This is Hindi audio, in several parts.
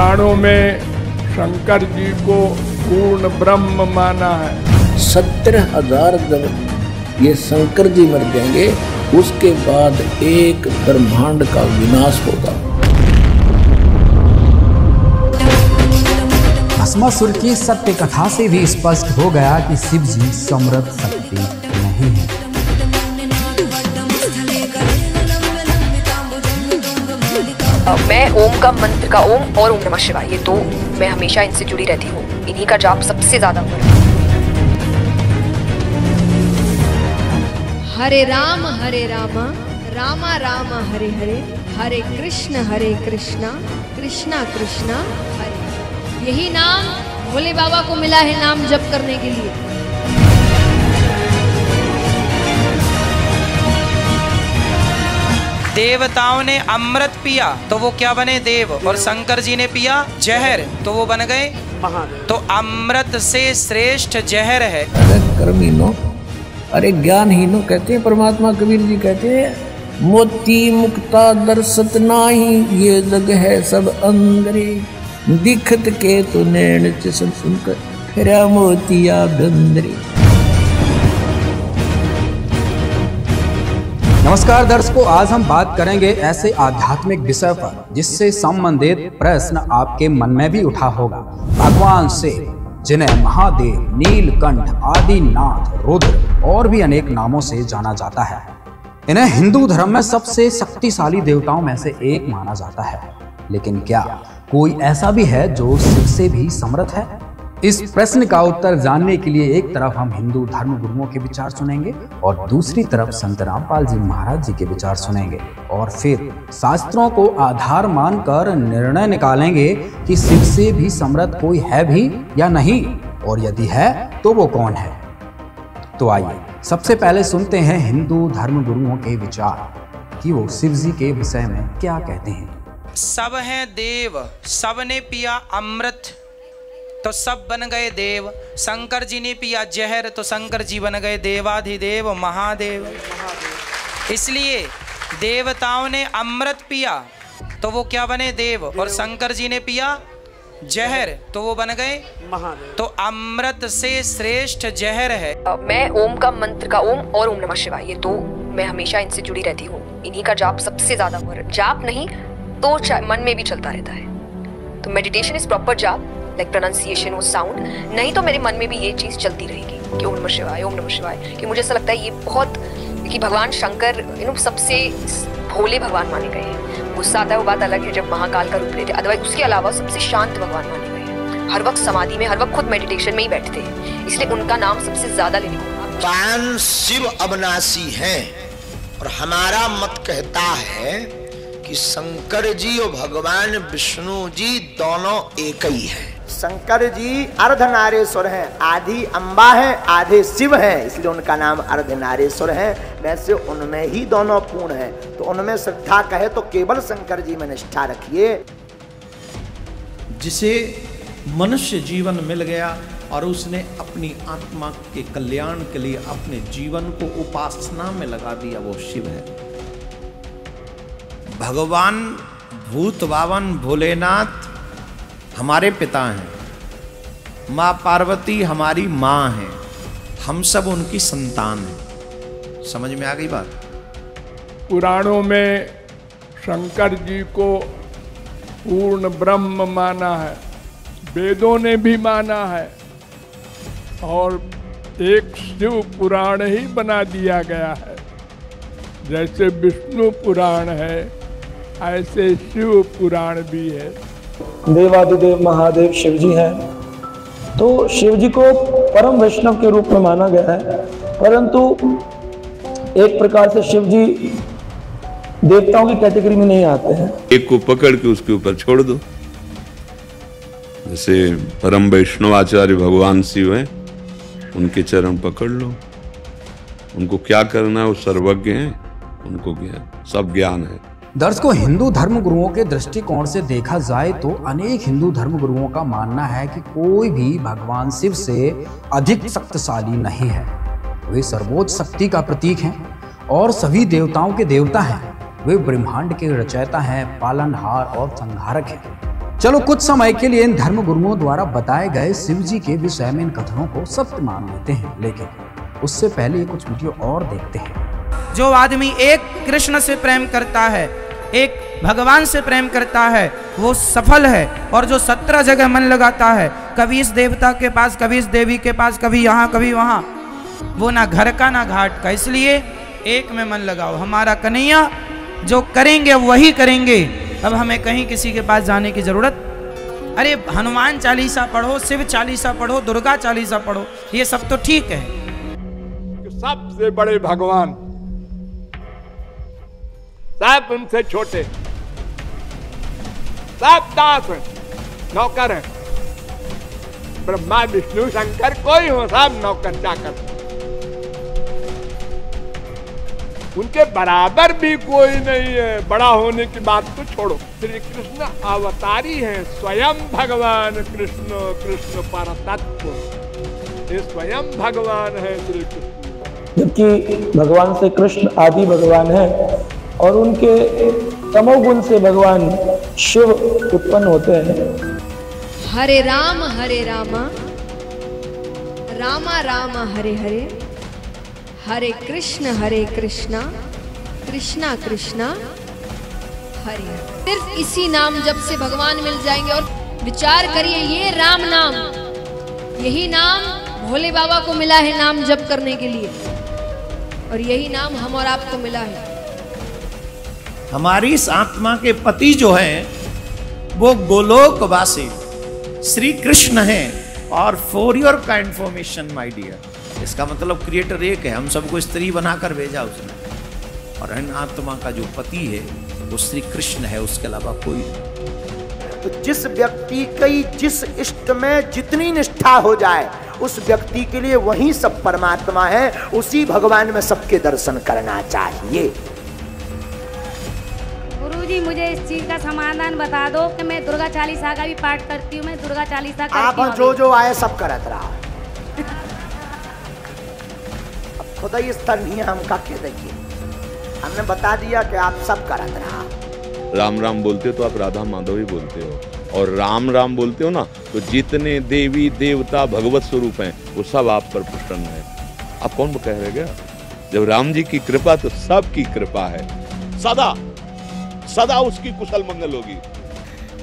पुराणों में शंकर जी को पूर्ण ब्रह्म माना है। 17,000 जब ये शंकर जी मर जाएंगे उसके बाद एक ब्रह्मांड का विनाश होगा। भस्मासुर की सत्य कथा से भी स्पष्ट हो गया कि शिव जी समृद्ध शक्ति नहीं है। मैं ओम का मंत्र का ओम और ओम नमः शिवाय, ये दो मैं हमेशा इनसे जुड़ी रहती हूँ। इन्हीं का जाप सबसे ज्यादा हो रहा है। हरे राम रामा रामा हरे हरे, हरे कृष्णा कृष्णा कृष्णा हरे। यही नाम भोले बाबा को मिला है नाम जप करने के लिए। देवताओं ने अमृत पिया तो वो क्या बने देव, और शंकर जी ने पिया जहर तो वो बन गए महादेव। तो अमृत से श्रेष्ठ जहर है। अरे कर्मीनो, अरे ज्ञानहीनो कहते हैं परमात्मा। कबीर जी कहते हैं मोती मुक्ता दर्शत नाही, ये जग है सब अंदरे, दिखत के तो नैन चसन सुनकर फिरा मोतिया बंदरे। नमस्कार दर्शकों, आज हम बात करेंगे ऐसे आध्यात्मिक विषय पर जिससे संबंधित प्रश्न आपके मन में भी उठा होगा। भगवान शिव, जिन्हें महादेव, नीलकंठ, आदिनाथ, रुद्र और भी अनेक नामों से जाना जाता है, इन्हें हिंदू धर्म में सबसे शक्तिशाली देवताओं में से एक माना जाता है। लेकिन क्या कोई ऐसा भी है जो शिव से भी समृद्ध है? इस प्रश्न का उत्तर जानने के लिए एक तरफ हम हिंदू धर्म गुरुओं के विचार सुनेंगे और दूसरी तरफ संत रामपाल जी महाराज जी के विचार सुनेंगे, और फिर शास्त्रों को आधार मानकर निर्णय निकालेंगे कि शिव से भी समृद्ध कोई है भी या नहीं, और यदि है तो वो कौन है। तो आइए सबसे पहले सुनते हैं हिंदू धर्म गुरुओं के विचार कि वो शिव जी के विषय में क्या कहते हैं। सब हैं देव, सब ने पिया अमृत तो सब बन गए देव। शंकर जी ने पिया जहर तो शंकर जी बन गए देवाधिदेव महादेव। इसलिए देवताओं ने अमृत पिया तो वो क्या बने देव, और शंकर जी ने पिया जहर तो वो बन गए महादेव। तो अमृत से श्रेष्ठ जहर है। मैं ओम का मंत्र का ओम और ओम नमः शिवाय, ये दो मैं हमेशा इनसे जुड़ी रहती हूँ। इन्हीं का जाप सबसे ज्यादा हो रहा है। जाप नहीं तो मन में भी चलता रहता है। तो मेडिटेशन इज प्रॉपर जाप, लाइक प्रोनाउंसिएशन वो साउंड, नहीं तो मेरे मन में भी ये चीज़ चलती रहेगी कि ओम नमः शिवाय ओम नमः शिवाय। कि मुझे ऐसा लगता है ये बहुत कि भगवान शंकर सबसे भोले भगवान माने गए हैं। गुस्सा आता है वो बात अलग है जब महाकाल का रूप लेते, अदरवाइज उसके अलावा सबसे शांत भगवान माने गए हैं। हर वक्त समाधि में, हर वक्त खुद मेडिटेशन में ही बैठते हैं, इसलिए उनका नाम सबसे ज्यादा लेने को। भगवान शिव अविनाशी हैं और हमारा मत कहता है कि शंकर जी और भगवान विष्णु जी दोनों एक ही हैं। शंकर जी अर्धनारेश्वर हैं, आधी अम्बा है आधे शिव हैं, इसलिए उनका नाम अर्धनारेश्वर है। वैसे उनमें ही दोनों पूर्ण है, तो उनमें श्रद्धा कहे तो केवल शंकर जी में निष्ठा रखिए। जिसे मनुष्य जीवन मिल गया और उसने अपनी आत्मा के कल्याण के लिए अपने जीवन को उपासना में लगा दिया, वो शिव है। भगवान भूत बावन भोलेनाथ हमारे पिता हैं, माँ पार्वती हमारी माँ हैं, हम सब उनकी संतान हैं। समझ में आ गई बात? पुराणों में शंकर जी को पूर्ण ब्रह्म माना है, वेदों ने भी माना है, और एक शिव पुराण ही बना दिया गया है। जैसे विष्णु पुराण है ऐसे शिव पुराण भी है। देवाधिदेव महादेव शिव जी हैं, तो शिव जी को परम वैष्णव के रूप में माना गया है, परंतु एक प्रकार से शिव जी देवताओं की कैटेगरी में नहीं आते हैं। एक को पकड़ के उसके ऊपर छोड़ दो। जैसे परम वैष्णव आचार्य भगवान शिव हैं, उनके चरण पकड़ लो, उनको क्या करना है वो सर्वज्ञ हैं, उनको क्या सब ज्ञान है। दर्शकों, हिंदू धर्म गुरुओं के दृष्टिकोण से देखा जाए तो अनेक हिंदू धर्म गुरुओं का मानना है कि कोई भी भगवान शिव से अधिक शक्तिशाली नहीं है। वे सर्वोच्च शक्ति का प्रतीक हैं और सभी देवताओं के देवता हैं। वे ब्रह्मांड के रचयिता हैं, पालनहार और संहारक हैं। चलो कुछ समय के लिए इन धर्म गुरुओं द्वारा बताए गए शिव जी के विषय में इन कथनों को सत्य मान लेते हैं, लेकिन उससे पहले कुछ वीडियो और देखते हैं। जो आदमी एक कृष्ण से प्रेम करता है, एक भगवान से प्रेम करता है, वो सफल है। और जो 17 जगह मन लगाता है, कभी इस देवता के पास, कभी इस देवी के पास, कभी यहाँ कभी वहाँ, वो ना घर का ना घाट का। इसलिए एक में मन लगाओ। हमारा कन्हैया जो करेंगे वही करेंगे। अब हमें कहीं किसी के पास जाने की जरूरत, अरे हनुमान चालीसा पढ़ो, शिव चालीसा पढ़ो, दुर्गा चालीसा पढ़ो, ये सब तो ठीक है। सबसे बड़े भगवान, सब उनसे छोटे, सब दास हैं, नौकर हैं। ब्रह्मा विष्णु शंकर कोई हो, सब नौकर चाकर। उनके बराबर भी कोई नहीं है। बड़ा होने की बात तो छोड़ो, श्री कृष्ण अवतारी हैं, स्वयं भगवान कृष्ण, कृष्ण पर तत्व, ये स्वयं भगवान है श्री कृष्ण। जबकि भगवान से कृष्ण आदि भगवान है और उनके तमोगुण से भगवान शिव उत्पन्न होते हैं। हरे रामा रामा रामा हरे हरे, हरे कृष्णा कृष्णा कृष्णा हरे। सिर्फ इसी नाम जब से भगवान मिल जाएंगे। और विचार करिए, ये राम नाम, यही नाम भोले बाबा को मिला है नाम जप करने के लिए, और यही नाम हम और आपको मिला है। हमारी इस आत्मा के पति जो हैं वो गोलोकवासी श्री कृष्ण हैं। और फॉर योर का इंफॉर्मेशन माय डियर, इसका मतलब क्रिएटर एक है, हम सबको स्त्री बनाकर भेजा उसने। और इन आत्मा का जो पति है वो श्री कृष्ण है, उसके अलावा कोई नहीं। तो जिस व्यक्ति की जिस इष्ट में जितनी निष्ठा हो जाए, उस व्यक्ति के लिए वही सब परमात्मा है। उसी भगवान में सबके दर्शन करना चाहिए। गुरुजी, मुझे इस चीज का समाधान बता दो कि मैं दुर्गा चालीसा का भी पाठ करती हूँ, मैं दुर्गा चालीसा करती हूँ। आप जो आए सब करत रहा। अब खुदा इस तरह हम का कह देखिए, हमने बता दिया कि आप सब करत रहा। राम राम बोलते हो तो आप राधा माधव ही बोलते हो, और राम राम बोलते हो ना तो जितने देवी देवता भगवत स्वरूप हैं वो सब आप पर प्रसन्न है। आप कौन कह रहे क्या? जब राम जी की कृपा तो सबकी कृपा है, सदा सदा उसकी कुशल मंगल होगी।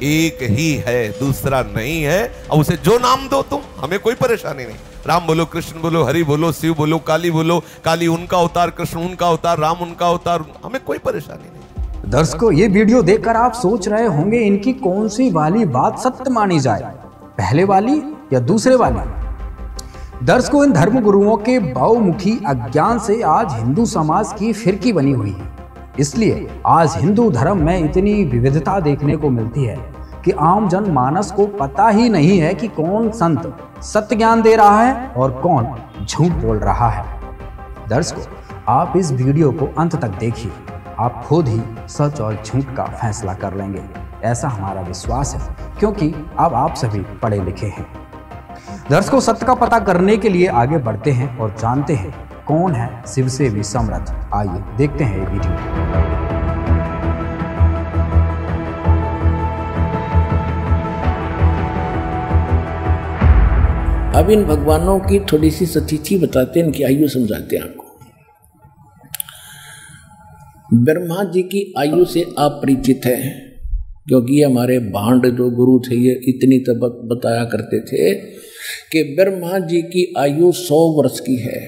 एक ही है, दूसरा नहीं है, और उसे जो नाम दो तुम, हमें कोई परेशानी नहीं। राम बोलो, कृष्ण बोलो, हरि बोलो, शिव बोलो, काली बोलो, काली उनका अवतार, कृष्ण उनका अवतार, राम उनका अवतार, हमें कोई परेशानी नहीं। दर्शकों, ये वीडियो देखकर आप सोच रहे होंगे इनकी कौन सी वाली बात सत्य मानी जाए, पहले वाली या दूसरे वाली। दर्शकों, इन धर्म गुरुओं के बहुमुखी अज्ञान से आज हिंदू समाज की फिरकी बनी हुई है। इसलिए आज हिंदू धर्म में इतनी विविधता देखने को मिलती है कि आम जन मानस को पता ही नहीं है कि कौन संत सत्य ज्ञान दे रहा है और कौन झूठ बोल रहा है। दर्शकों, आप इस वीडियो को अंत तक देखिए, आप खुद ही सच और झूठ का फैसला कर लेंगे, ऐसा हमारा विश्वास है, क्योंकि अब आप सभी पढ़े लिखे हैं। दर्शकों, सत्य का पता करने के लिए आगे बढ़ते हैं और जानते हैं कौन है शिव से भी समर्थ। आइए देखते हैं ये वीडियो। अब इन भगवानों की थोड़ी सी सतिथि बताते हैं, इनकी आयु समझाते हैं आपको। ब्रह्मा जी की आयु से आप परिचित हैं, क्योंकि ये हमारे भांड जो गुरु थे ये इतनी तब बताया करते थे कि ब्रह्मा जी की आयु 100 वर्ष की है।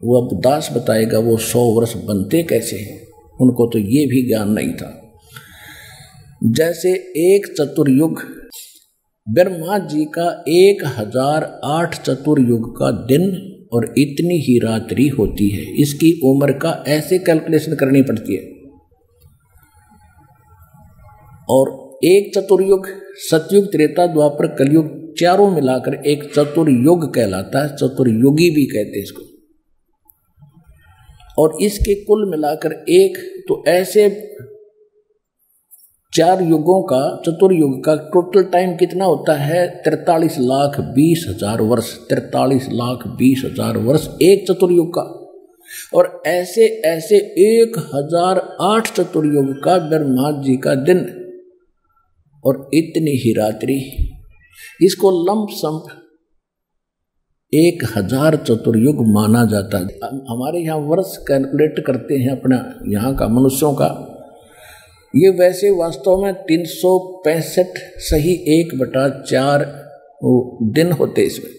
वो अब दास बताएगा वो 100 वर्ष बनते कैसे हैं, उनको तो ये भी ज्ञान नहीं था। जैसे एक चतुर्युग, ब्रह्मा जी का 1008 चतुर्युग का दिन और इतनी ही रात्रि होती है। इसकी उम्र का ऐसे कैलकुलेशन करनी पड़ती है। और एक चतुर्युग, सतयुग, त्रेता, द्वापर, कलयुग, चारों मिलाकर एक चतुर्युग कहलाता है। चतुर्युगी भी कहते हैं इसको। और इसके कुल मिलाकर एक, तो ऐसे 4 युगों का, चतुर्युग का टोटल टाइम कितना होता है? 43,20,000 वर्ष। 43,20,000 वर्ष एक चतुर्युग का। और ऐसे ऐसे 1008 चतुर्युग का ब्रह्मा जी का दिन। और इतनी ही रात्रि, इसको लंप सम 1000 चतुर्युग माना जाता है। हमारे यहाँ वर्ष कैलकुलेट करते हैं अपना यहाँ का मनुष्यों का, ये वैसे वास्तव में 365 सही 1/4 दिन होते इसमें,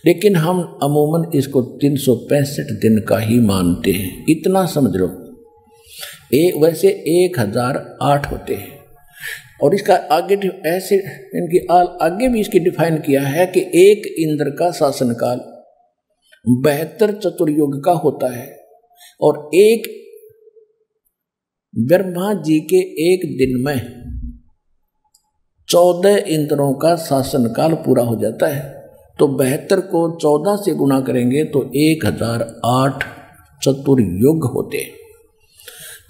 लेकिन हम अमूमन इसको 365 दिन का ही मानते हैं। इतना समझ लो। वैसे 1008 होते हैं, और इसका आगे ऐसे इनकी आगे भी इसकी डिफाइन किया है कि एक इंद्र का शासनकाल 72 चतुर्युग का होता है, और एक ब्रह्मा जी के एक दिन में 14 इंद्रों का शासनकाल पूरा हो जाता है। तो 72 को 14 से गुणा करेंगे तो 1008 चतुर्युग होते।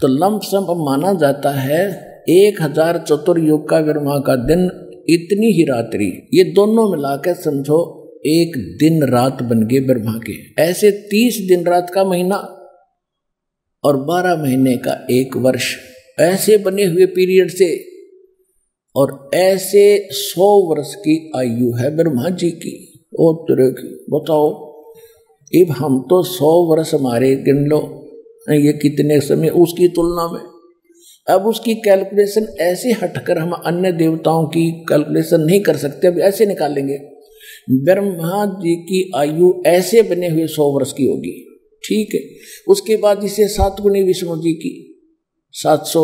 तो लमसम माना जाता है 1000 चतुर्युग का ब्रह्मा का दिन, इतनी ही रात्रि, ये दोनों मिलाकर समझो एक दिन रात बन गए ब्रह्मा के। ऐसे 30 दिन रात का महीना और 12 महीने का एक वर्ष, ऐसे बने हुए पीरियड से, और ऐसे 100 वर्ष की आयु है ब्रह्मा जी की। ओ तेरे की बताओ, अब हम तो 100 वर्ष हमारे गिन लो, ये कितने समय उसकी तुलना में। अब उसकी कैलकुलेशन ऐसे हटकर हम अन्य देवताओं की कैलकुलेशन नहीं कर सकते। अब ऐसे निकालेंगे, ब्रह्मा जी की आयु ऐसे बने हुए 100 वर्ष की होगी, ठीक है। उसके बाद इसे 7 गुनी विष्णु जी की 700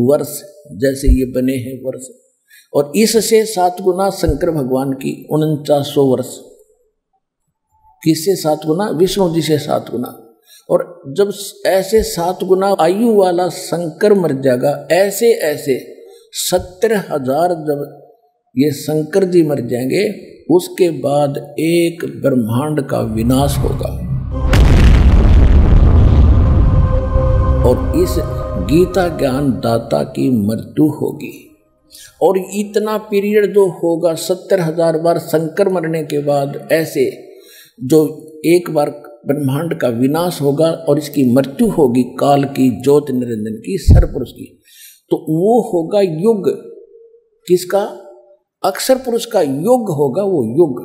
वर्ष जैसे ये बने हैं वर्ष, और इससे 7 गुना शंकर भगवान की 4900 वर्ष। किससे 7 गुना? विष्णु जी से 7 गुना। और जब ऐसे 7 गुना आयु वाला शंकर मर जाएगा, ऐसे ऐसे 70,000 जब ये शंकर जी मर जाएंगे, उसके बाद एक ब्रह्मांड का विनाश होगा। और इस गीता ज्ञान दाता की मृत्यु होगी। और इतना पीरियड जो होगा 70,000 बार शंकर मरने के बाद, ऐसे जो एक बार ब्रह्मांड का विनाश होगा और इसकी मृत्यु होगी काल की, ज्योति निरंजन की, सरपुरुष की, तो वो होगा युग। किसका? अक्षर पुरुष का युग होगा वो युग।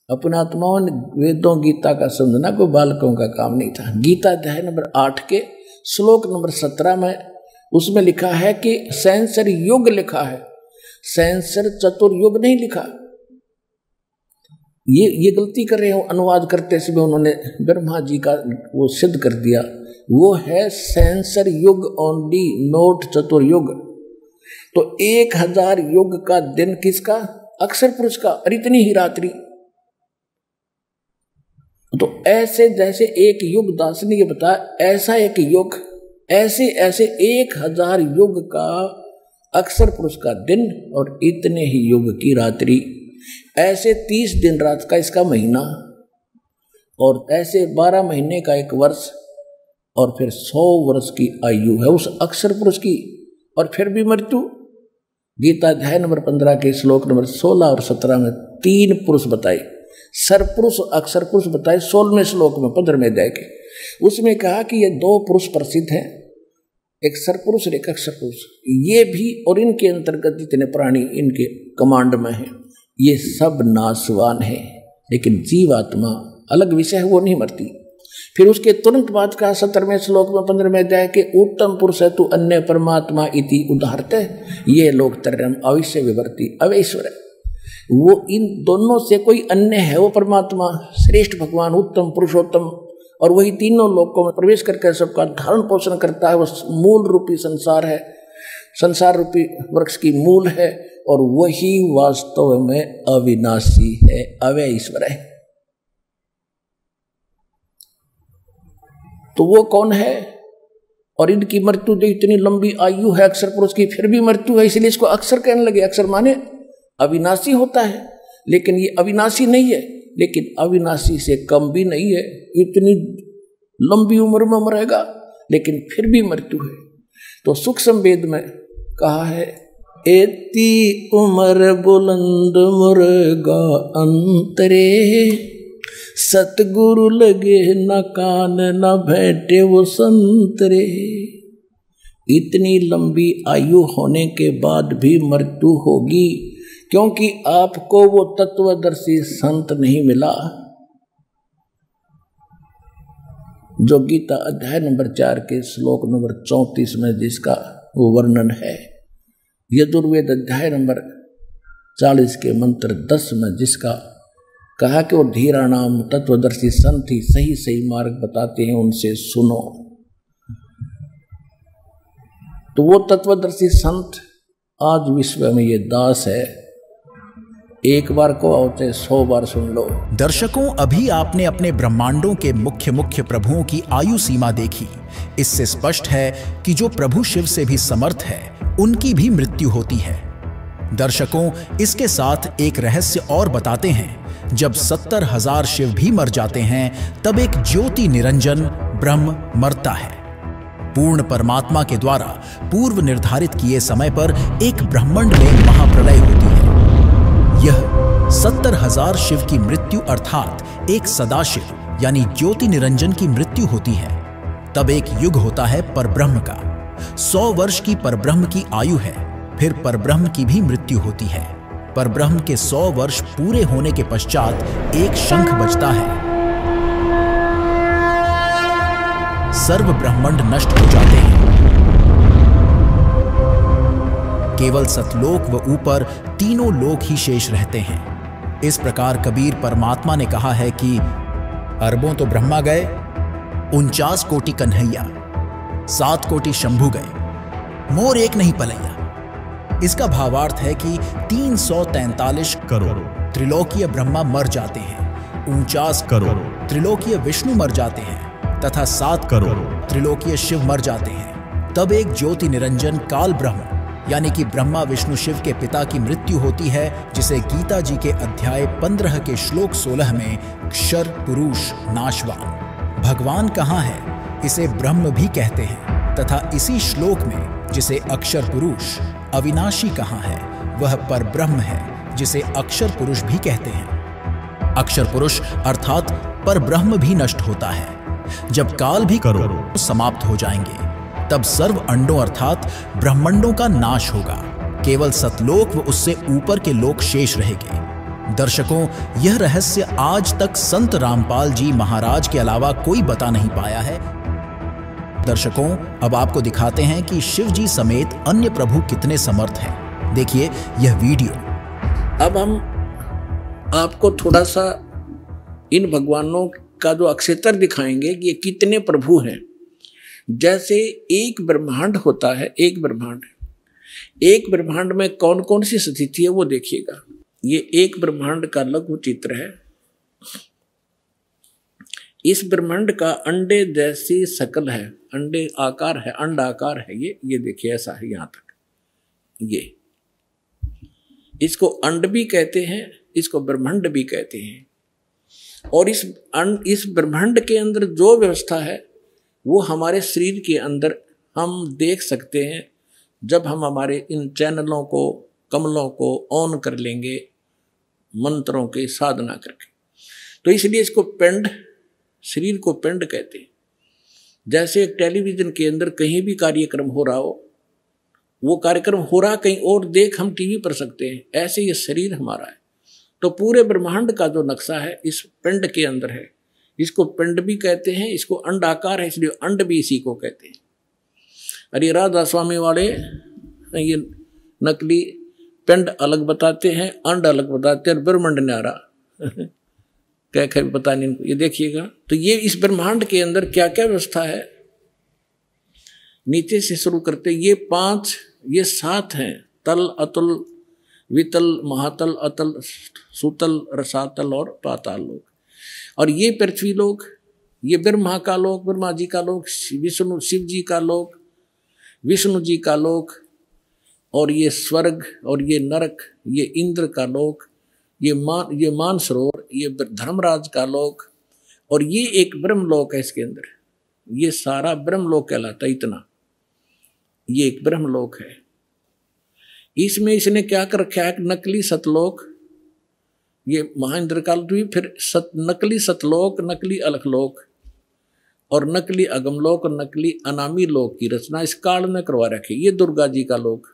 अपना आत्माओं ने वेदों गीता का समझना कोई बालकों का काम नहीं था। गीता अध्याय नंबर 8 के श्लोक नंबर 17 में उसमें लिखा है कि सहस्र युग लिखा है, सहस्र चतुर्युग नहीं लिखा। ये गलती कर रहे हो अनुवाद करते समय, उन्होंने ब्रह्मा जी का वो सिद्ध कर दिया, वो है सहस्र युग ओनली, नोट चतुर्युग। तो 1000 युग का दिन किसका? अक्षर पुरुष का, और इतनी ही रात्रि। तो ऐसे जैसे एक युग दास ने ये बताया, ऐसा एक युग, ऐसे ऐसे 1000 युग का अक्षर पुरुष का दिन और इतने ही युग की रात्रि, ऐसे 30 दिन रात का इसका महीना, और ऐसे 12 महीने का एक वर्ष, और फिर 100 वर्ष की आयु है उस अक्षर पुरुष की, और फिर भी मृत्यु। गीता अध्याय नंबर 15 के श्लोक नंबर 16 और 17 में 3 पुरुष बताए, सरपुरुष अक्षर पुरुष बताए 16वें श्लोक में 15वें अध्याय के। उसमें कहा कि ये 2 पुरुष प्रसिद्ध हैं, एक सरपुरुष और एक अक्षर पुरुष। ये भी और इनके अंतर्गत जितने प्राणी इनके कमांड में हैं, ये सब नाशवान है, लेकिन जीवात्मा अलग विषय है, वो नहीं मरती। फिर उसके तुरंत बाद कहा 17वें श्लोक में 15वें अध्याय के, उत्तम पुरुष है तू अन्य परमात्मा इति उदाहरते, ये लोग तरम अवश्य विवर्ती अवेश्वर है। वो इन दोनों से कोई अन्य है, वो परमात्मा श्रेष्ठ भगवान उत्तम पुरुषोत्तम, और वही तीनों लोकों में प्रवेश करके सबका धारण पोषण करता है। वो मूल रूपी संसार है, संसार रूपी वृक्ष की मूल है, और वही वास्तव में अविनाशी है, अव्यय ईश्वर है। तो वो कौन है? और इनकी मृत्यु जो इतनी लंबी आयु है अक्षर पुरुष की, फिर भी मृत्यु है, इसलिए इसको अक्षर कहने लगे। अक्षर माने अविनाशी होता है, लेकिन ये अविनाशी नहीं है, लेकिन अविनाशी से कम भी नहीं है। इतनी लंबी उम्र में मरेगा, लेकिन फिर भी मृत्यु है। तो सूक्ष्म वेद में कहा है, एती उम्र बुलंद मुर्गा अंतरे, सतगुरु लगे न कान न बैठे वो संतरे। इतनी लंबी आयु होने के बाद भी मृत्यु होगी, क्योंकि आपको वो तत्वदर्शी संत नहीं मिला जो गीता अध्याय नंबर 4 के श्लोक नंबर 34 में जिसका वो वर्णन है, यजुर्वेद अध्याय नंबर 40 के मंत्र 10 में जिसका कहा कि वो धीरा नाम तत्वदर्शी संत ही सही सही मार्ग बताते हैं, उनसे सुनो। तो वो तत्वदर्शी संत आज विश्व में ये दास है, एक बार को आओते 100 बार सुन लो। दर्शकों, अभी आपने अपने ब्रह्मांडों के मुख्य मुख्य प्रभुओं की आयु सीमा देखी। इससे स्पष्ट है कि जो प्रभु शिव से भी समर्थ है, उनकी भी मृत्यु होती है। दर्शकों, इसके साथ एक रहस्य और बताते हैं। जब 70,000 शिव भी मर जाते हैं, तब एक ज्योति निरंजन ब्रह्म मरता है। पूर्ण परमात्मा के द्वारा पूर्व निर्धारित किए समय पर एक ब्रह्मांड में महाप्रलय होती है। यह 70,000 शिव की मृत्यु अर्थात एक सदाशिव यानी ज्योति निरंजन की मृत्यु होती है। तब एक युग होता है परब्रह्म का। 100 वर्ष की परब्रह्म की आयु है, फिर परब्रह्म की भी मृत्यु होती है। परब्रह्म के 100 वर्ष पूरे होने के पश्चात एक शंख बजता है। सर्व ब्रह्मांड नष्ट हो जाते हैं, केवल सतलोक व ऊपर तीनों लोक ही शेष रहते हैं। इस प्रकार कबीर परमात्मा ने कहा है कि अरबों तो ब्रह्मा गए, 49 कोटि कन्हैया, 7 कोटि शंभु गए, मोर एक नहीं पलैया। इसका भावार्थ है कि 343 करोड़ त्रिलोकीय ब्रह्मा मर जाते हैं, 49 करोड़ त्रिलोकीय विष्णु मर जाते हैं तथा 7 करोड़ त्रिलोकीय शिव मर जाते हैं। तब एक ज्योति निरंजन काल ब्रह्म यानी कि ब्रह्मा विष्णु शिव के पिता की मृत्यु होती है, जिसे गीता जी के अध्याय 15 के श्लोक 16 में क्षर पुरुष नाशवान भगवान कहाँ है, इसे ब्रह्म भी कहते हैं। तथा इसी श्लोक में जिसे अक्षर पुरुष अविनाशी कहाँ है, वह परब्रह्म है जिसे अक्षर पुरुष भी कहते हैं। अक्षर पुरुष अर्थात परब्रह्म भी नष्ट होता है। जब काल भी करोड़ समाप्त हो जाएंगे, तब सर्व अंडों अर्थात ब्रह्मांडों का नाश होगा, केवल सतलोक व उससे ऊपर के लोक शेष रहेंगे। दर्शकों, यह रहस्य आज तक संत रामपाल जी महाराज के अलावा कोई बता नहीं पाया है। दर्शकों, अब आपको दिखाते हैं कि शिव जी समेत अन्य प्रभु कितने समर्थ हैं। देखिए यह वीडियो। अब हम आपको थोड़ा सा इन भगवानों का जो अक्षेत्र दिखाएंगे कि ये कितने प्रभु हैं। जैसे एक ब्रह्मांड होता है, एक ब्रह्मांड में कौन कौन सी स्थिति है वो देखिएगा। ये एक ब्रह्मांड का लघु चित्र है। इस ब्रह्मांड का अंडे जैसी शकल है, अंडे आकार है, अंड आकार है। ये देखिए ऐसा है यहाँ तक। ये इसको अंड भी कहते हैं, इसको ब्रह्मांड भी कहते हैं। और इस ब्रह्मांड के अंदर जो व्यवस्था है वो हमारे शरीर के अंदर हम देख सकते हैं, जब हम हमारे इन चैनलों को, कमलों को ऑन कर लेंगे मंत्रों की साधना करके। तो इसलिए इसको पिंड, शरीर को पिंड कहते हैं। जैसे एक टेलीविजन के अंदर कहीं भी कार्यक्रम हो रहा हो, वो कार्यक्रम हो रहा कहीं और देख हम टीवी पर सकते हैं, ऐसे ये शरीर हमारा है। तो पूरे ब्रह्मांड का जो नक्शा है इस पिंड के अंदर है। इसको पिंड भी कहते हैं, इसको अंड आकार है इसलिए अंड भी इसी को कहते हैं। अरे राधा स्वामी वाले ये नकली पिंड अलग बताते हैं, अंड अलग बताते हैं, और ब्रह्मांड न्यारा क्या क्या पता नहीं इनको। ये देखिएगा, तो ये इस ब्रह्मांड के अंदर क्या क्या व्यवस्था है। नीचे से शुरू करते, ये 5 ये 7 हैं। तल, अतुल, वितल, महातल, अतल, सुतल, रसातल और पाताल लोक। और ये पृथ्वी लोक, ये ब्रह्मा का लोक, ब्रह्मा जी का लोक, विष्णु शिव जी का लोक, विष्णु जी का लोक, और ये स्वर्ग, और ये नरक, ये इंद्र का लोक, ये मानसरोवर, ये धर्मराज का लोक, और ये एक ब्रह्मलोक है इसके अंदर। ये सारा ब्रह्मलोक कहलाता है। इतना ये एक ब्रह्मलोक है। इसमें इसने क्या कर रखा है, नकली सतलोक, ये महाइंद्र काल द्वीप, फिर नकली सतलोक, नकली अलखलोक, और नकली अगमलोक और नकली अनामी लोक की रचना इस काल में करवा रखी। ये दुर्गा जी का लोक,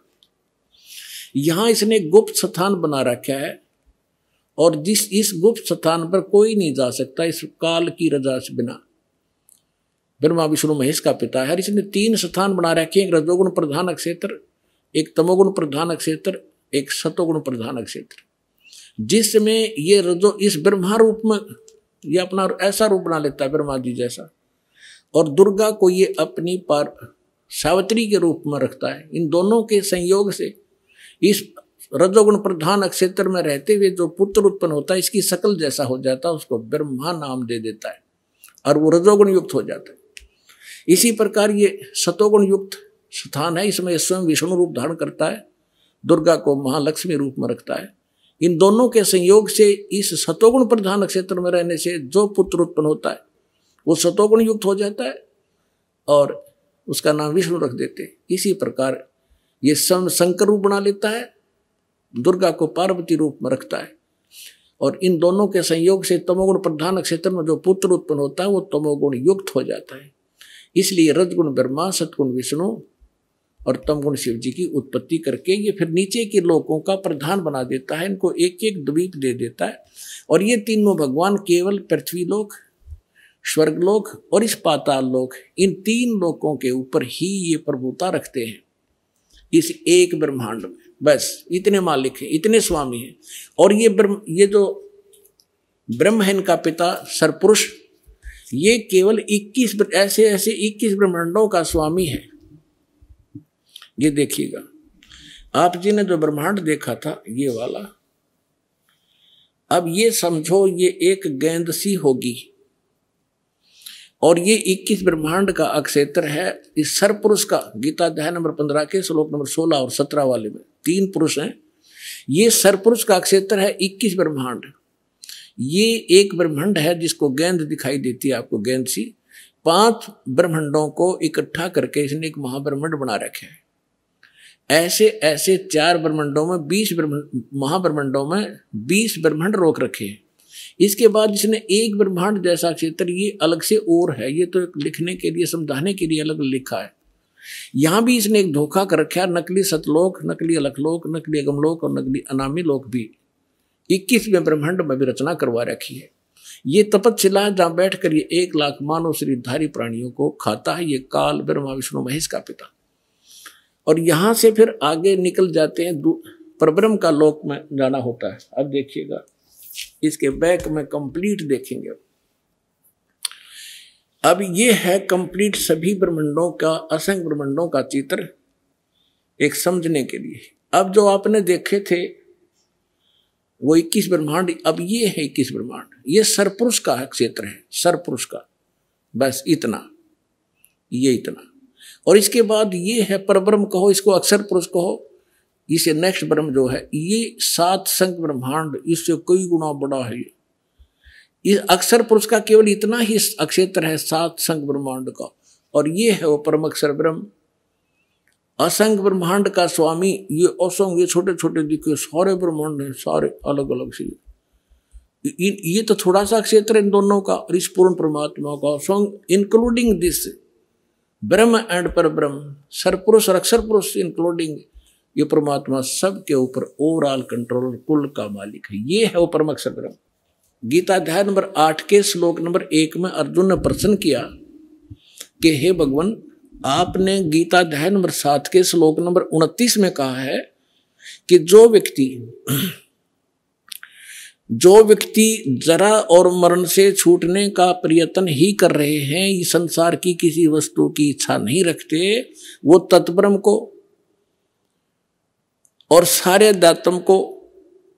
यहाँ इसने गुप्त स्थान बना रखा है और इस गुप्त स्थान पर कोई नहीं जा सकता इस काल की रजा से बिना। ब्रह्मा विष्णु महेश का पिता है। इसने 3 स्थान बना रखे हैं, एक रजोगुण प्रधान अक्षेत्र, एक तमोगुण प्रधान अक्षेत्र, एक सतोगुण प्रधान अक्षेत्र, जिसमें ये रजो इस ब्रह्मा रूप में ये अपना ऐसा रूप बना लेता है ब्रह्मा जी जैसा, और दुर्गा को ये अपनी पार सावित्री के रूप में रखता है। इन दोनों के संयोग से इस रजोगुण प्रधान अक्षेत्र में रहते हुए जो पुत्र उत्पन्न होता है इसकी शकल जैसा हो जाता है, उसको ब्रह्मा नाम दे देता है और वो रजोगुण युक्त हो जाता है। इसी प्रकार ये सतोगुण युक्त स्थान है, इसमें स्वयं विष्णु रूप धारण करता है, दुर्गा को महालक्ष्मी रूप में रखता है। इन दोनों के संयोग से इस सतोगुण प्रधान क्षेत्र में रहने से जो पुत्र उत्पन्न होता है वो सतोगुण युक्त हो जाता है और उसका नाम विष्णु रख देते हैं। इसी प्रकार ये शंकर रूप बना लेता है, दुर्गा को पार्वती रूप में रखता है और इन दोनों के संयोग से तमोगुण प्रधान क्षेत्र में जो पुत्र उत्पन्न होता है वो तमोगुण युक्त हो जाता है। इसलिए रजगुण ब्रह्मा, सतगुण विष्णु और तमगुण शिव जी की उत्पत्ति करके ये फिर नीचे के लोकों का प्रधान बना देता है, इनको एक एक द्वीप दे देता है और ये तीनों भगवान केवल पृथ्वी लोक, स्वर्गलोक और इस पाताल लोक, इन 3 लोकों के ऊपर ही ये प्रभुता रखते हैं इस एक ब्रह्मांड में। बस इतने मालिक हैं, इतने स्वामी हैं। और ये जो ब्रह्म है इनका पिता सरपुरुष, ये केवल 21 ऐसे 21 ब्रह्मांडों का स्वामी है। ये देखिएगा, आप जी ने जो ब्रह्मांड देखा था ये वाला, अब ये समझो ये एक गेंद सी होगी और ये 21 ब्रह्मांड का अक्षेत्र है। इस सरपुरुष का गीता अध्याय नंबर 15 के श्लोक नंबर 16 और 17 वाले में 3 पुरुष हैं। ये सरपुरुष का अक्षेत्र है 21 ब्रह्मांड। ये एक ब्रह्मांड है जिसको गेंद दिखाई देती है आपको, गेंद सी। 5 ब्रह्मांडों को इकट्ठा करके इसने एक महाब्रह्मांड बना रखे है। ऐसे 4 ब्रह्मांडों में 20 महाब्रह्मांडों में 20 ब्रह्मांड रोक रखे हैं। इसके बाद इसने एक ब्रह्मांड जैसा क्षेत्र ये अलग से और है, ये तो लिखने के लिए समझाने के लिए अलग लिखा है। यहाँ भी इसने एक धोखा कर रखा है, नकली सतलोक, नकली अलखलोक, नकली अगमलोक और नकली अनामी लोक भी 21वें ब्रह्मांड में भी रचना करवा रखी है। ये तपस्शिला है जहाँ बैठ कर ये 1 लाख मानव शरीरधारी प्राणियों को खाता है। ये काल ब्रह्मा विष्णु महेश का पिता। और यहाँ से फिर आगे निकल जाते हैं, परब्रह्म का लोक में जाना होता है। अब देखिएगा इसके बैक में कंप्लीट देखेंगे। अब ये है कंप्लीट सभी ब्रह्मांडों का, असंख्य ब्रह्मांडों का चित्र एक समझने के लिए। अब जो आपने देखे थे वो 21 ब्रह्मांड, अब ये है 21 ब्रह्मांड। ये सरपुरुष का क्षेत्र है, सरपुरुष का, बस इतना, ये इतना। और इसके बाद ये है परब्रह्म कहो, इसको अक्षर पुरुष कहो। इसे नेक्स्ट ब्रह्म जो है ये 7 संख्य ब्रह्मांड, इससे कई गुना बड़ा है। ये अक्षर पुरुष का केवल इतना ही अक्षेत्र है 7 संख्य ब्रह्मांड का, और ये है वो परम अक्षर ब्रह्म। असंख्य ब्रह्मांड का स्वामी ये असंख्य, ये छोटे छोटे दिखे सारे ब्रह्मांड हैं, सारे अलग अलग से। ये तो थोड़ा सा क्षेत्र इन दोनों का, और इस पूर्ण परमात्मा का असंख्य, इंक्लूडिंग दिस ब्रह्म एंड पर ब्रह्म, सरपुरुष और अक्षर पुरुष इंक्लूडिंग ये परमात्मा सब के ऊपर ओवरऑल कंट्रोल, कुल का मालिक है। ये है वो परम अक्षर ब्रह्म। गीता अध्याय नंबर 8 के श्लोक नंबर 1 में अर्जुन ने प्रश्न किया कि हे भगवान, आपने गीता अध्याय नंबर 7 के श्लोक नंबर 29 में कहा है कि जो व्यक्ति जरा और मरण से छूटने का प्रयत्न ही कर रहे हैं, इस संसार की किसी वस्तु की इच्छा नहीं रखते, वो तत्ब्रह्म को और सारे अध्यात्म को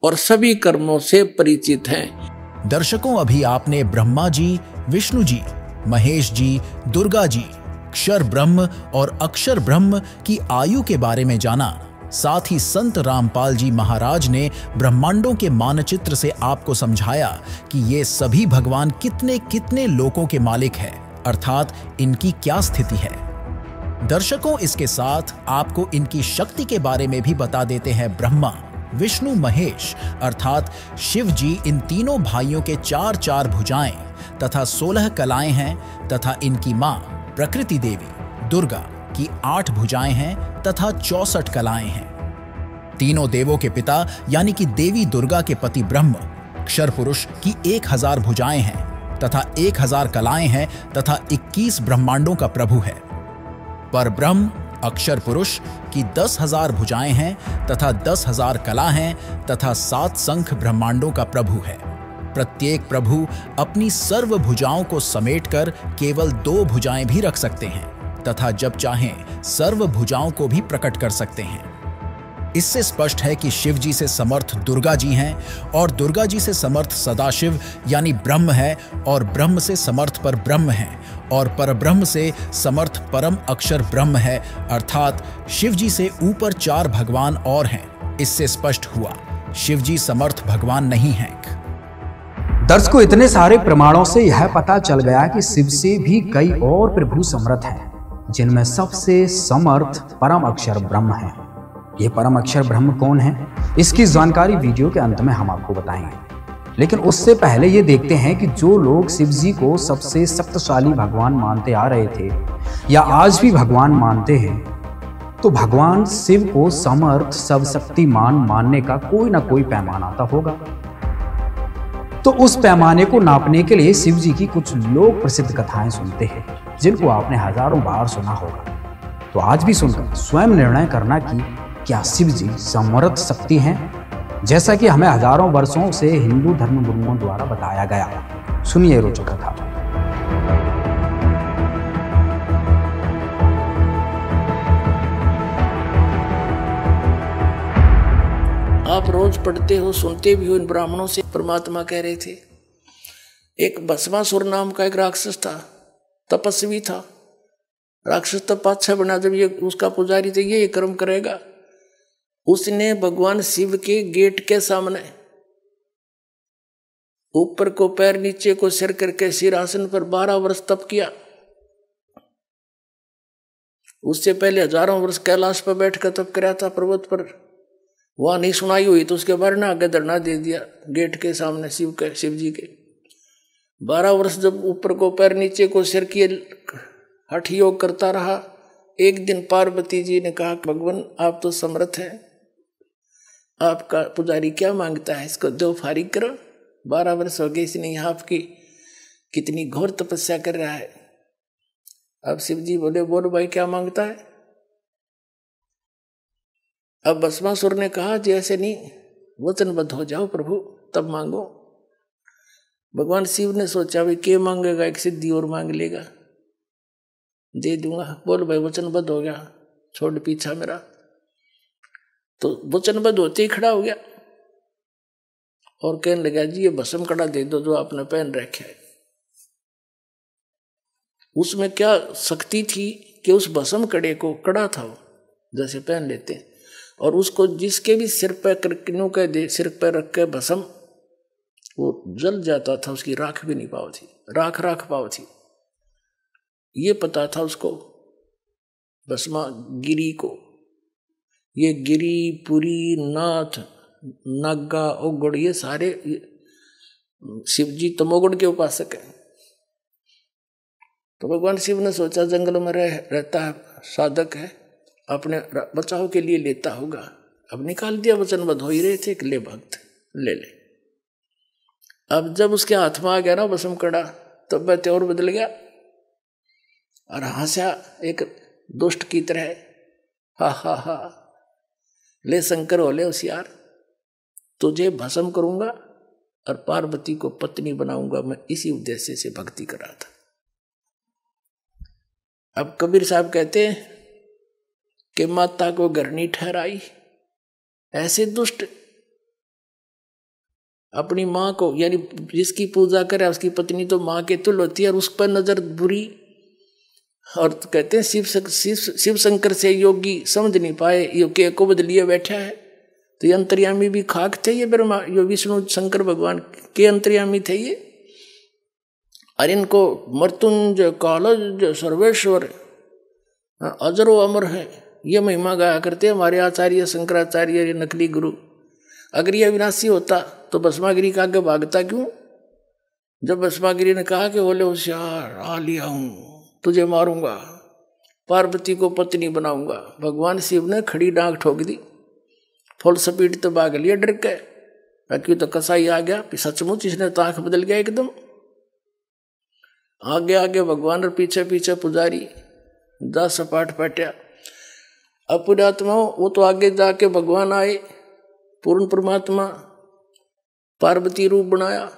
और सभी कर्मों से परिचित हैं। दर्शकों, अभी आपने ब्रह्मा जी, विष्णु जी, महेश जी, दुर्गा जी, क्षर ब्रह्म और अक्षर ब्रह्म की आयु के बारे में जाना। साथ ही संत रामपाल जी महाराज ने ब्रह्मांडों के मानचित्र से आपको समझाया कि ये सभी भगवान कितने कितने लोकों के मालिक हैं, अर्थात इनकी क्या स्थिति है। दर्शकों, इसके साथ आपको इनकी शक्ति के बारे में भी बता देते हैं। ब्रह्मा, विष्णु, महेश अर्थात शिव जी, इन तीनों भाइयों के 4 भुजाएं तथा 16 कलाएं हैं तथा इनकी मां प्रकृति देवी दुर्गा की 8 भुजाएं हैं तथा 64 कलाएं हैं। तीनों देवों के पिता यानी कि देवी दुर्गा के पति ब्रह्म अक्षर पुरुष की 1000 भुजाएं हैं तथा 1000 कलाएं हैं तथा 21 ब्रह्मांडों का प्रभु है। पर ब्रह्म अक्षर पुरुष की 10,000 भुजाएं हैं तथा 10,000 कला हैं तथा 7 शंख ब्रह्मांडों का प्रभु है। प्रत्येक प्रभु अपनी सर्व भुजाओं को समेटकर केवल 2 भुजाएं भी रख सकते हैं तथा जब चाहें सर्व भुजाओं को भी प्रकट कर सकते हैं। इससे स्पष्ट है कि शिव जी से समर्थ दुर्गा जी हैं और दुर्गा जी से समर्थ सदाशिव यानी ब्रह्म है और ब्रह्म से समर्थ पर ब्रह्म है और परब्रह्म से समर्थ परम अक्षर ब्रह्म है, अर्थात शिव जी से ऊपर 4 भगवान और हैं। इससे स्पष्ट हुआ शिव जी समर्थ भगवान नहीं हैं। दर्शकों, इतने सारे प्रमाणों से यह पता चल गया कि शिव से भी कई और प्रभु समर्थ हैं, जिनमें सबसे समर्थ परम अक्षर ब्रह्म है। ये परम अक्षर ब्रह्म कौन है, इसकी जानकारी वीडियो के अंत में हम आपको बताएंगे। लेकिन उससे पहले ये देखते हैं कि जो लोग शिव जी को सबसे शक्तिशाली भगवान मानते आ रहे थे या आज भी भगवान मानते हैं, तो भगवान शिव को समर्थ सर्वशक्तिमान मानने का कोई ना कोई पैमाना तो होगा। तो उस पैमाने को नापने के लिए शिव जी की कुछ लोक प्रसिद्ध कथाएं सुनते हैं, जिनको आपने हजारों बार सुना होगा। तो आज भी सुनकर स्वयं निर्णय करना कि क्या शिव जी समर्थ शक्ति हैं, जैसा कि हमें हजारों वर्षों से हिंदू धर्म गुरुओं द्वारा बताया गया। सुनिए रोचक कथा। आप रोज पढ़ते हो, सुनते भी हो इन ब्राह्मणों से। परमात्मा कह रहे थे, एक भस्मासुर नाम का एक राक्षस था, तपस्वी था। राक्षस तब पाछा बना, जब ये उसका पुजारी थे, ये कर्म करेगा। उसने भगवान शिव के गेट के सामने ऊपर को पैर नीचे को सिर करके सिरासन पर 12 वर्ष तप किया। उससे पहले हजारों वर्ष कैलाश पर बैठकर तप कराया था पर्वत पर। वहां नहीं सुनाई हुई तो उसके बारे में आगे धरना दे दिया गेट के सामने शिव जी के। 12 वर्ष जब ऊपर को पैर नीचे को सिर किए हठ योग करता रहा। एक दिन पार्वती जी ने कहा, भगवान आप तो समर्थ हैं, आपका पुजारी क्या मांगता है, इसको दो फारिग करो। 12 वर्ष हो गए इसने यहाँ आपकी कितनी घोर तपस्या कर रहा है। अब शिव जी बोले, बोलो भाई क्या मांगता है। अब भस्मासुर ने कहा, जी ऐसे नहीं, वचनबद्ध हो जाओ प्रभु तब मांगो। भगवान शिव ने सोचा भाई क्या मांगेगा, एक सिद्धि और मांग लेगा, दे दूंगा। बोल भाई वचनबद्ध हो गया, छोड़ पीछा मेरा। तो वचनबद्ध होते ही खड़ा हो गया और कहने लगा, जी ये भस्म कड़ा दे दो जो आपने पहन रखा है। उसमें क्या शक्ति थी कि उस भस्म कड़े को, कड़ा था वो जैसे पहन लेते हैं, और उसको जिसके भी सिर पर सिर पर रख के भस्म वो जल जाता था, उसकी राख भी नहीं पाव थी, राख पाव थी। ये पता था उसको भस्मा गिरी को। ये गिरी, पुरी, नाथ, नागा, ओगड़, ये सारे शिव जी तमोगुण के उपासक हैं। तो भगवान शिव ने सोचा जंगल में रहता है, साधक है, अपने बचाव के लिए लेता होगा। अब निकाल दिया, वचनबद्ध हो ही रहे थे कि ले भक्त ले ले। अब जब उसके हाथ में आ गया ना भस्म कड़ा, तब वह त्योर बदल गया और हंसा एक दुष्ट की तरह, हा हा हा, ले शंकर हो ले होशियार, तुझे भस्म करूंगा और पार्वती को पत्नी बनाऊंगा। मैं इसी उद्देश्य से भक्ति कर रहा था। अब कबीर साहब कहते हैं कि माता को घर नहीं ठहराई। ऐसे दुष्ट अपनी माँ को, यानी जिसकी पूजा करे उसकी पत्नी तो माँ के तुल्य होती है, और उस पर नजर बुरी। और कहते हैं शिव शंकर से योगी समझ नहीं पाए, ये को बदलिए बैठा है। तो ये अंतर्यामी भी खाक थे, ये ब्रह्मा, यो विष्णु शंकर भगवान के अंतर्यामी थे ये। और इनको मृत्युंजय कालज सर्वेश्वर अजरो अमर है, ये महिमा गाया करते हमारे आचार्य शंकराचार्य, ये नकली गुरु। अगर ये विनाशी होता तो भस्मागिरी का आगे भागता क्यों? जब भस्मागिरी ने कहा कि बोले होशियार आ लिया हूं, तुझे मारूंगा, पार्वती को पत्नी बनाऊंगा, भगवान शिव ने खड़ी डांग ठोक दी, फुल स्पीड तो भाग लिया डर के। क्यों तो कसाई आ गया, सचमुच इसने तो आंख बदल गया एकदम। आगे आगे भगवान और पीछे पीछे पुजारी 10 सपाट पटया। अब पुण्यात्माओं वो तो आगे जाके भगवान आए, पूर्ण परमात्मा पार्वती रूप बनाया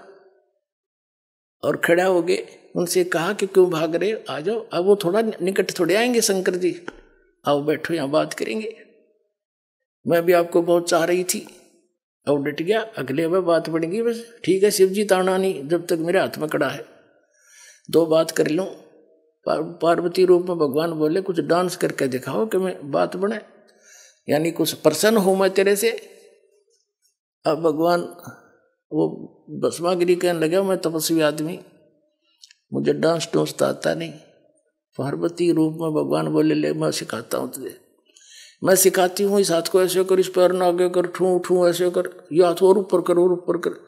और खड़ा हो गए। उनसे कहा कि क्यों भाग रहे, आ जाओ। अब वो थोड़ा निकट थोड़े आएंगे शंकर जी, आओ बैठो यहाँ बात करेंगे, मैं भी आपको बहुत चाह रही थी। अब डट गया, अगले में बात बढ़ेगी बस, ठीक है शिव जी ताना नहीं, जब तक मेरे हाथ में कड़ा है 2 बात कर लूँ। पार्वती रूप में भगवान बोले कुछ डांस करके दिखाओ कि मैं बात बने, यानी कुछ प्रसन्न हूँ मैं तेरे से। अब भगवान वो भस्मागिरी कहने लगा मैं तपस्वी आदमी, मुझे डांस टूंस तो आता नहीं। पार्वती रूप में भगवान बोले ले मैं सिखाता हूँ तुझे, मैं सिखाती हूँ, इस हाथ को ऐसे कर, इस पैर ना आगे कर, ठू ठू ऐसे कर, ये हाथ और ऊपर कर और ऊपर कर।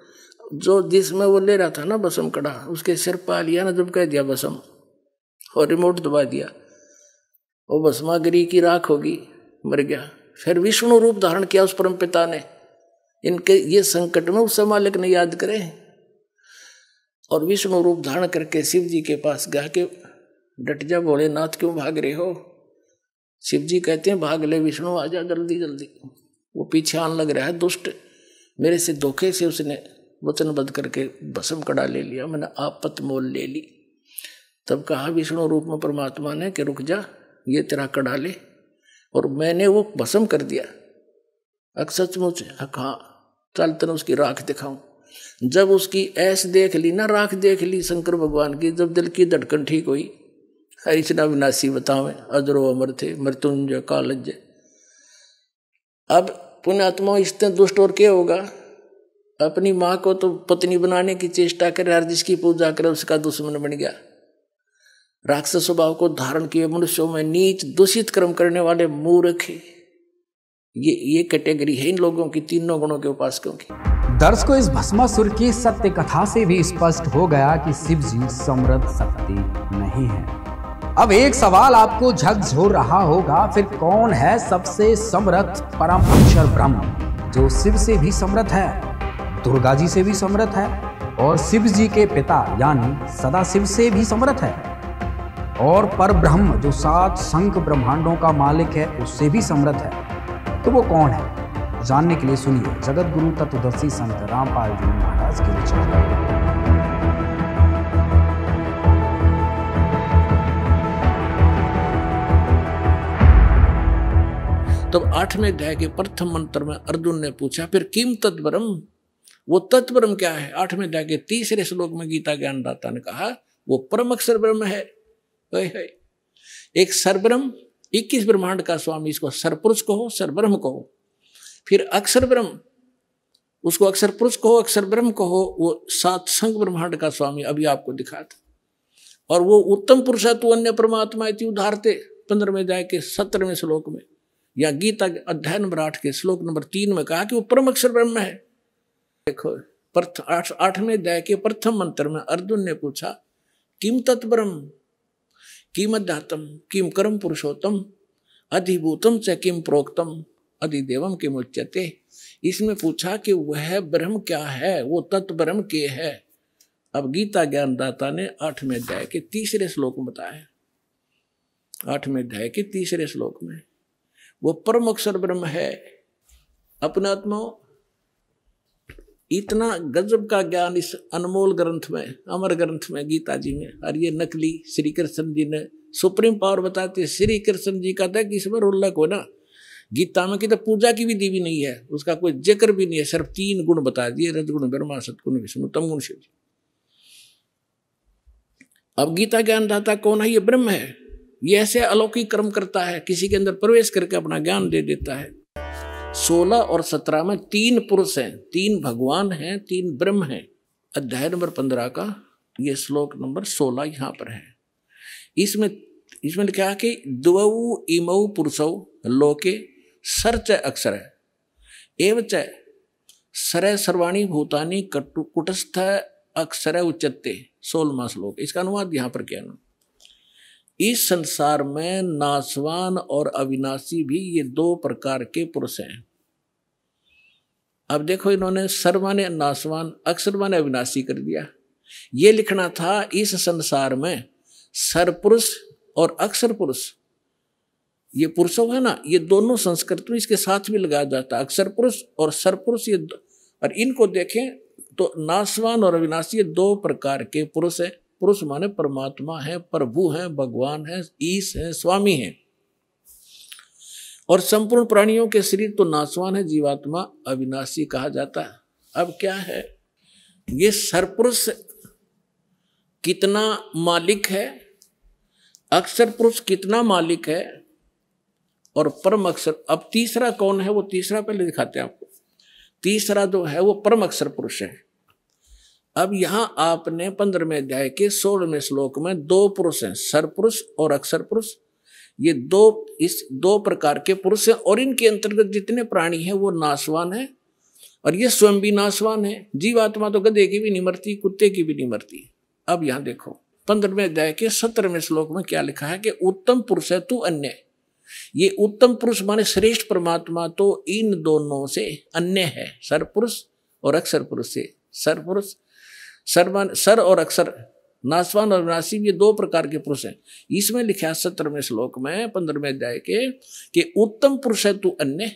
जो जिसमें वो ले रहा था ना बसम कड़ा, उसके सिर पा लिया ना, जब कह दिया बसम और रिमोट दबा दिया, वो भस्मागिरी की राख होगी, मर गया। फिर विष्णु रूप धारण किया उस परम पिता ने, इनके ये संकट में उस मालिक ने याद करे, और विष्णु रूप धारण करके शिव जी के पास गया कि डट जा भोलेनाथ, क्यों भाग रहे हो। शिव जी कहते हैं भाग ले विष्णु, आजा जल्दी जल्दी। वो पीछे आने लग रहा है दुष्ट, मेरे से धोखे से उसने वचनबद्ध करके भस्म कड़ा ले लिया, मैंने आपत मोल ले ली। तब कहा विष्णु रूप में परमात्मा ने कि रुक जा, ये तेरा कड़ा ले, और मैंने वो भस्म कर दिया। सचमुच हाँ, चल तेने उसकी राख दिखाऊं। जब उसकी ऐस देख ली ना, राख देख ली शंकर भगवान की, जब दिल की धड़कन ठीक हुई, हरिचना विनाशी बतावे अजरो अमर थे मृत्युंजय कालज। अब पुण्यात्मा इससे दुष्ट और क्या होगा, अपनी माँ को तो पत्नी बनाने की चेष्टा करे, हर जिसकी पूजा करे उसका दुश्मन बन गया। राक्षस स्वभाव को धारण किए मनुष्यों में नीच दूषित कर्म करने वाले मूर्ख, ये कैटेगरी है इन लोगों की, तीनों गुणों के उपासकों की। दर्शकों, इस भस्मासुर की सत्य कथा से भी स्पष्ट हो गया कि शिव जी समृद्ध शक्ति नहीं है। अब एक सवाल आपको झकझोर रहा होगा, फिर कौन है सबसे समृद्ध परम अक्षर ब्रह्म जो शिव से भी समृद्ध है, दुर्गा जी से भी समृद्ध है, और शिव जी के पिता यानी सदाशिव से भी समृद्ध है, और पर ब्रह्म जो 7 शंख ब्रह्मांडों का मालिक है उससे भी समृद्ध है। तो वो कौन है, जानने के लिए सुनिए जगत गुरु तत्वदर्शी संत रामपाल जी महाराज के विचार। तब 8वें अध्याय के प्रथम मंत्र में अर्जुन ने पूछा फिर किम तत्ब्रह्म, वो तत्ब्रह्म क्या है। 8वें अध्याय के 3रे श्लोक में गीता ज्ञानदाता ने कहा वो परम अक्षर ब्रह्म है। एक सरब्रह्म 21 ब्रह्मांड का स्वामी, इसको सरपुरुष कहो, सरब्रह्म कहो। फिर अक्षर ब्रह्म, उसको अक्षर पुरुष कहो, अक्षर ब्रह्म कहो, वो 7 शंख ब्रह्मांड का स्वामी अभी आपको दिखा था। और वो उत्तम पुरुष तू अन्य परमात्मा इति उदाहरते 15वें अध्याय के 17वें श्लोक में, या गीता अध्याय नंबर 8 के श्लोक नंबर 3 में कहा कि वो परम अक्षर ब्रह्म है। देखो 8वें अध्याय के प्रथम मंत्र में अर्जुन ने पूछा किम तत्ब्रह्म, किम अध्यात्म, किम कर्म पुरुषोत्तम, अधिभूतम च किम प्रोक्तम, अधिदेवम किम उच्यते। इसमें पूछा कि वह ब्रह्म क्या है, वो तत्व ब्रह्म के है। अब गीता ज्ञानदाता ने 8वें अध्याय के 3रे श्लोक में बताया, 8वें अध्याय के 3रे श्लोक में वो परम अक्षर ब्रह्म है। अपने आत्मा इतना गजब का ज्ञान इस अनमोल ग्रंथ में, अमर ग्रंथ में, गीता जी में। और ये नकली श्री कृष्ण जी ने सुप्रीम पावर बताते, श्री कृष्ण जी का था कि इसमें उल्लेख हो ना, गीता में की तो पूजा की विधि भी नहीं है, उसका कोई जिक्र भी नहीं है, सिर्फ 3 गुण बता दिए, रजगुण ब्रह्मा, सतगुण विष्णु, तमगुण शिव। अब गीता ज्ञानदाता कौन है, ये ब्रह्म है। ये ऐसे अलौकिक कर्म करता है, किसी के अंदर प्रवेश करके अपना ज्ञान दे देता है। 16 और 17 में 3 पुरुष हैं, 3 भगवान हैं, 3 ब्रह्म हैं। अध्याय नंबर 15 का ये श्लोक नंबर 16 यहाँ पर है। इसमें क्या कि द्वौ इमौ पुरुषौ लोके सर्च अक्षर है एवं च सर सर्वाणी भूतानि कुटस्थ अक्षर उच्चते 16वां श्लोक। इसका अनुवाद यहां पर क्या ना, इस संसार में नाशवान और अविनाशी भी ये दो प्रकार के पुरुष हैं। अब देखो इन्होंने सर माने नाशवान, अक्षर माने अविनाशी कर दिया। ये लिखना था इस संसार में सर पुरुष और अक्षर पुरुष, ये पुरुषों है ना, ये दोनों संस्कृत में इसके साथ भी लगाया जाता है, अक्षर पुरुष और सर पुरुष। ये और इनको देखें तो नाशवान और अविनाशी ये दो प्रकार के पुरुष है। पुरुष माने परमात्मा है, प्रभु है, भगवान है, ईश है, स्वामी है। और संपूर्ण प्राणियों के शरीर तो नाशवान है, जीवात्मा अविनाशी कहा जाता है। अब क्या है, ये सरपुरुष कितना मालिक है, अक्षर पुरुष कितना मालिक है, और परम अक्षर। अब तीसरा कौन है, वो तीसरा पहले दिखाते हैं आपको। तीसरा जो है वो परम अक्षर पुरुष है। अब यहां आपने 15वें अध्याय के 16वें श्लोक में दो पुरुष हैं, सरपुरुष और अक्षर पुरुष। ये दो प्रकार के पुरुष हैं, और इनके अंतर्गत जितने प्राणी हैं वो नाशवान है, और ये स्वयं भी नाशवान है। जीवात्मा तो गधे की भी नहीं मरती, कुत्ते की भी नहीं मरती। अब यहां देखो 15वें अध्याय के 17वें श्लोक में क्या लिखा है कि उत्तम पुरुष है तू अन्य। ये उत्तम पुरुष माने श्रेष्ठ परमात्मा तो इन दोनों से अन्य है, सर पुरुष और अक्षर पुरुष से। सर पुरुष सर और अक्षर, नाशवान और विनाशी, ये दो प्रकार के पुरुष हैं। इसमें लिखा है 17वें श्लोक में 15वें अध्याय के कि उत्तम पुरुष है तू अन्य,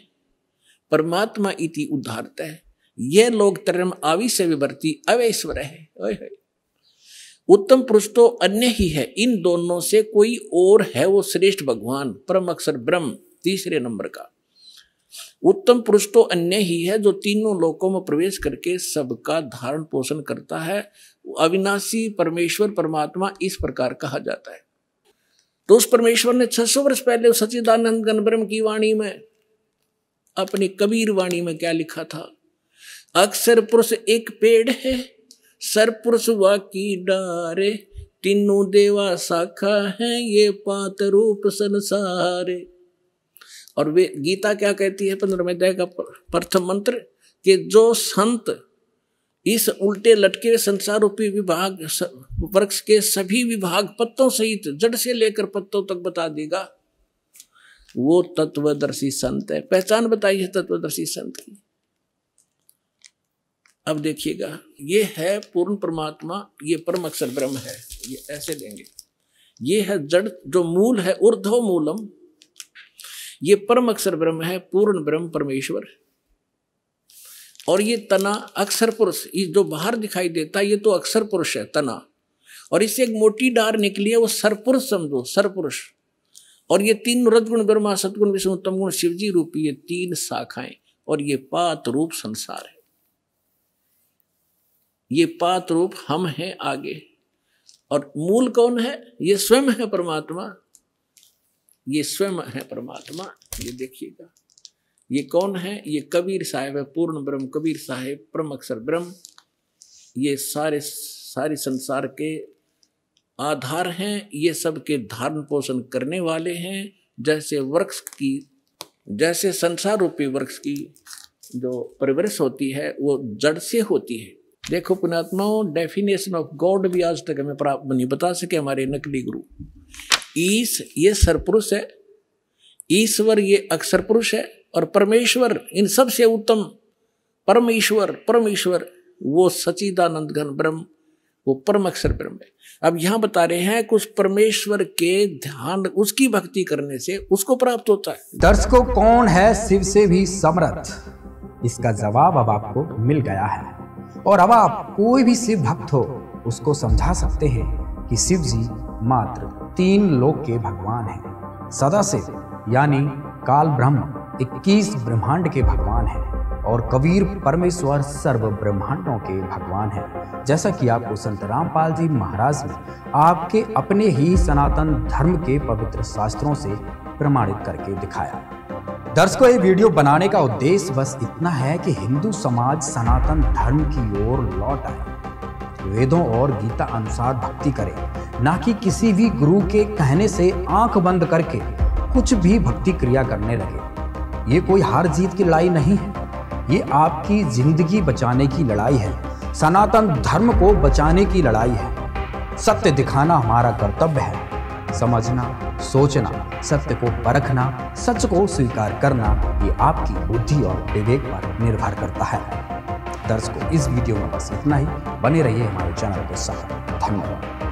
परमात्मा इति उद्धारत है, यह लोग तरम आविश्य विवर्ती अवैश्वर है। उत्तम पुरुष तो अन्य ही है, इन दोनों से कोई और है वो श्रेष्ठ भगवान परम अक्षर ब्रह्म। तीसरे नंबर का उत्तम पुरुष तो अन्य ही है जो तीनों लोकों में प्रवेश करके सबका धारण पोषण करता है। अविनाशी परमेश्वर परमात्मा इस प्रकार कहा जाता है। तो उस परमेश्वर ने 600 वर्ष पहले सच्चिदानंद घन ब्रह्म की वाणी में, अपनी कबीर वाणी में क्या लिखा था, अक्षर पुरुष एक पेड़ है, सर पुरुष वाकी डारे, तीनों देवा शाखा है, ये पात रूप संसारे। और वे गीता क्या कहती है 15वें अध्याय का प्रथम मंत्र, कि जो संत इस उल्टे लटके हुए संसार रूपी विभाग वृक्ष के सभी विभाग पत्तों सहित जड़ से लेकर पत्तों तक बता देगा, वो तत्वदर्शी संत है। पहचान बताई है तत्वदर्शी संत की। अब देखिएगा, ये है पूर्ण परमात्मा, ये परम अक्षर ब्रह्म है। ये ऐसे लेंगे, ये है जड़ जो मूल है, ऊर्ध्व मूलम, ये परम अक्षर ब्रह्म है, पूर्ण ब्रह्म परमेश्वर। और ये तना अक्षर पुरुष, ये जो बाहर दिखाई देता है ये तो अक्षर पुरुष है तना, और इससे एक मोटी डार निकली है वो सरपुरुष समझो, सरपुरुष। और ये तीन रजगुण ब्रह्मा सतगुण विष्णु उत्तम गुण शिवजी रूपी ये तीन शाखाएं, और ये पात रूप संसार है। ये पात रूप हम हैं आगे, और मूल कौन है, ये स्वयं है परमात्मा, ये स्वयं है परमात्मा। ये देखिएगा, ये कौन है, ये कबीर साहिब है, पूर्ण ब्रह्म कबीर साहिब परम अक्षर ब्रह्म। ये सारे संसार के आधार हैं, ये सब के धारण पोषण करने वाले हैं। जैसे वृक्ष की, जैसे संसार रूपी वृक्ष की जो परिवृष होती है वो जड़ से होती है। देखो पुण्यात्माओं, डेफिनेशन ऑफ गॉड भी आज तक हमें प्राप्त नहीं बता सके हमारे नकली गुरु। ईश ये सरपुरुष है, ईश्वर ये अक्षर पुरुष है, और परमेश्वर इन सब से उत्तम परमेश्वर वो सच्चिदानंद घन ब्रह्म, वो परम अक्षर ब्रह्म है। अब यहां बता रहे हैं कुछ परमेश्वर के ध्यान, उसकी भक्ति करने से उसको प्राप्त होता है। दर्शकों, कौन है शिव से भी समर्थ, इसका जवाब अब आपको मिल गया है। और अब आप कोई भी शिव भक्त हो उसको समझा सकते हैं कि शिव जी मात्र 3 लोक के भगवान हैं। सदाशिव यानी काल ब्रह्म 21 ब्रह्मांड के भगवान हैं, और कबीर परमेश्वर सर्व ब्रह्मांडों के भगवान हैं। जैसा कि आपको संत रामपाल जी महाराज ने आपके अपने ही सनातन धर्म के पवित्र शास्त्रों से प्रमाणित करके दिखाया। दर्शकों, ये वीडियो बनाने का उद्देश्य बस इतना है कि हिंदू समाज सनातन धर्म की ओर लौट आए, वेदों और गीता अनुसार भक्ति करे, ना कि किसी भी गुरु के कहने से आंख बंद करके कुछ भी भक्ति क्रिया करने लगे। ये कोई हार जीत की लड़ाई नहीं है, ये आपकी जिंदगी बचाने की लड़ाई है। सनातन धर्म को बचाने की लड़ाई है। सत्य दिखाना हमारा कर्तव्य है। समझना, सोचना, सत्य को परखना, सच को स्वीकार करना, ये आपकी बुद्धि और विवेक पर निर्भर करता है। दर्शकों, इस वीडियो में बस इतना ही। बने रहिए हमारे चैनल के साथ। धन्यवाद।